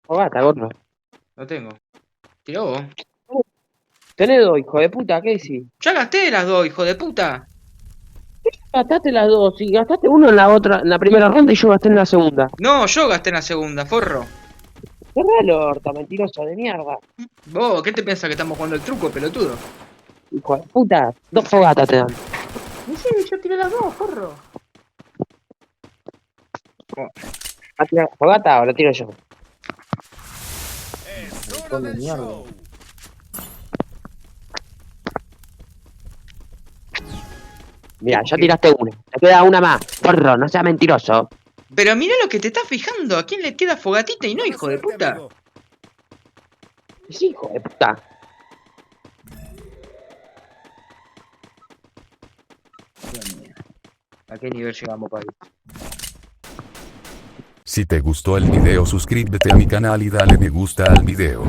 Fogata, gordo. Lo tengo. Tiró vos. Tenés dos, hijo de puta, ¿qué decís? Ya gasté las dos, hijo de puta. Gastaste las dos, y gastaste uno en la otra, en la primera ronda y yo gasté en la segunda. No, yo gasté en la segunda, forro. Cerralo, orto, mentiroso de mierda. Vos, ¿qué te pensás que estamos jugando el truco, pelotudo? Hijo de puta, dos fogatas te dan. Y sí, yo tiré las dos, forro. ¿Va a tirar fogata o la tiro yo? Es hora Montón de del mierda. show. Mira, ya tiraste una. Te queda una más. Porro, no seas mentiroso. Pero mirá lo que te estás fijando. ¿A quién le queda fogatita y no, Buena hijo de suerte, puta? amigo. Sí, hijo de puta. ¿A qué nivel llegamos, papi? Si te gustó el video suscríbete a mi canal y dale me gusta al video.